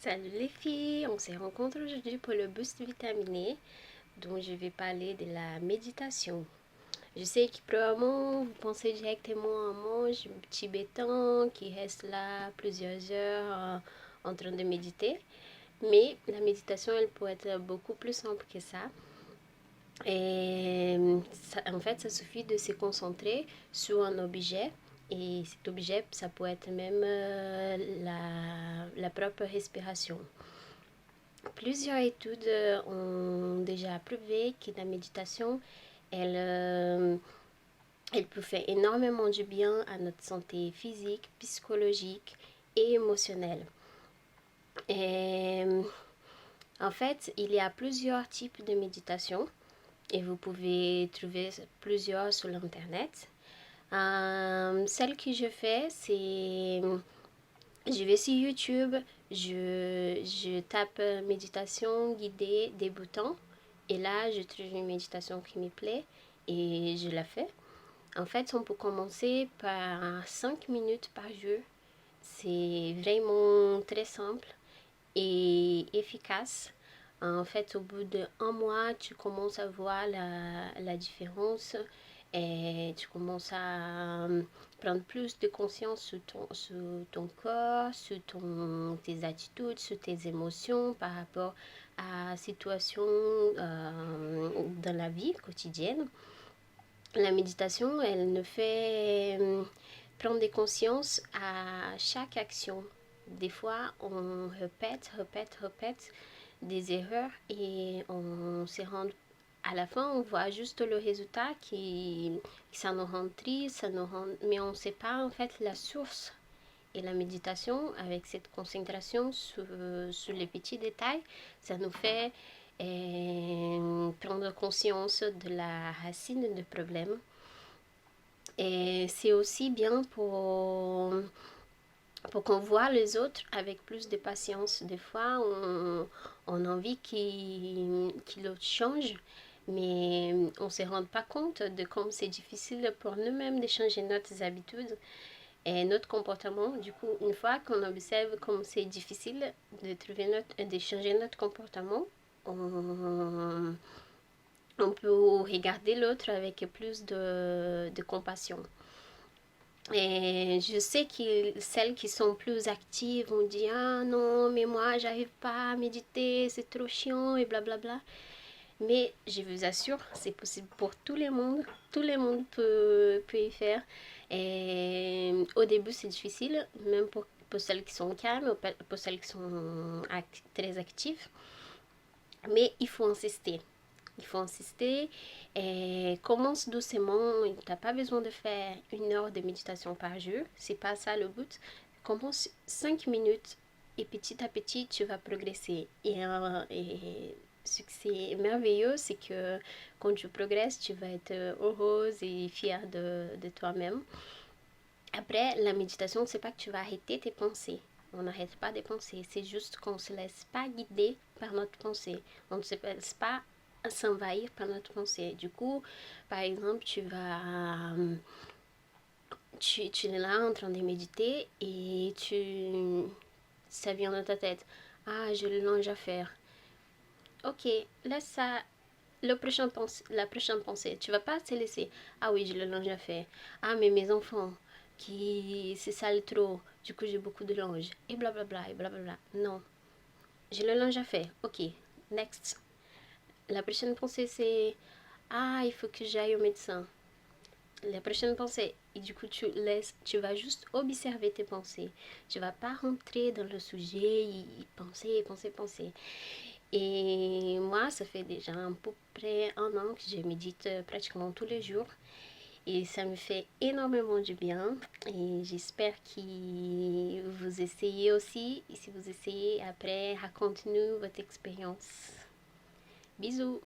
Salut les filles, on se rencontre aujourd'hui pour le boost vitaminé dont je vais parler de la méditation. Je sais que probablement vous pensez directement à moi, un petit béton qui reste là plusieurs heures en train de méditer. Mais la méditation, elle peut être beaucoup plus simple que ça. Et en fait, ça suffit de se concentrer sur un objet. Et cet objet, ça peut être même la propre respiration. Plusieurs études ont déjà prouvé que la méditation, elle, euh, elle peut faire énormément du bien à notre santé physique, psychologique et émotionnelle. Et, en fait, il y a plusieurs types de méditation et vous pouvez trouver plusieurs sur l'internet. Celle que je fais, c'est je vais sur YouTube, je tape méditation guidée débutant et là je trouve une méditation qui me plaît et je la fais. En fait, on peut commencer par 5 minutes par jour. C'est vraiment très simple et efficace. En fait, au bout d'un mois, tu commences à voir la différence et tu commences à prendre plus de conscience sur ton corps, sur tes attitudes, sur tes émotions par rapport à la situation dans la vie quotidienne. La méditation, elle nous fait prendre des consciences à chaque action. Des fois, on répète des erreurs et on se rend à la fin, on voit juste le résultat qui ça nous rend triste, mais on ne sait pas en fait la source. Et la méditation, avec cette concentration sur les petits détails, ça nous fait prendre conscience de la racine du problème. Et c'est aussi bien pour qu'on voit les autres avec plus de patience. Des fois, on a envie l'autre change, mais on ne se rend pas compte de comme c'est difficile pour nous-mêmes de changer nos habitudes et notre comportement. Du coup, une fois qu'on observe comme c'est difficile de changer notre comportement, on, on peut regarder l'autre avec plus de compassion. Et je sais que celles qui sont plus actives vont dire ah non, mais moi j'arrive pas à méditer, c'est trop chiant et blablabla. Mais je vous assure, c'est possible pour tout le monde peut y faire. Et au début c'est difficile, même pour celles qui sont calmes, pour celles qui sont très actives. Mais il faut insister. Il faut insister et commence doucement. Tu n'as pas besoin de faire 1 heure de méditation par jour. C'est pas ça le but. Commence 5 minutes et petit à petit tu vas progresser. Et ce qui est merveilleux, c'est que quand tu progresses, tu vas être heureuse et fière de toi-même. Après, la méditation, c'est pas que tu vas arrêter tes pensées. On n'arrête pas de penser. C'est juste qu'on ne se laisse pas guider par notre pensée. On ne se laisse pas s'envahir par notre pensée. Du coup, par exemple, tu es là en train de méditer et ça vient dans ta tête. Ah, je le longe à faire. Ok, laisse ça. La prochaine pensée, tu vas pas te laisser. Ah oui, je le linge à faire. Ah, mais mes enfants, qui c'est sale trop, du coup j'ai beaucoup de linge. Et blablabla, et blablabla. Non, j'ai le linge à faire. Ok, next. La prochaine pensée c'est ah, il faut que j'aille au médecin. La prochaine pensée, et du coup tu vas juste observer tes pensées. Tu vas pas rentrer dans le sujet, penser, penser, penser. Et moi, ça fait déjà à peu près 1 an que je médite pratiquement tous les jours. Et ça me fait énormément du bien. Et j'espère que vous essayez aussi. Et si vous essayez, après, racontez-nous votre expérience. Bisous!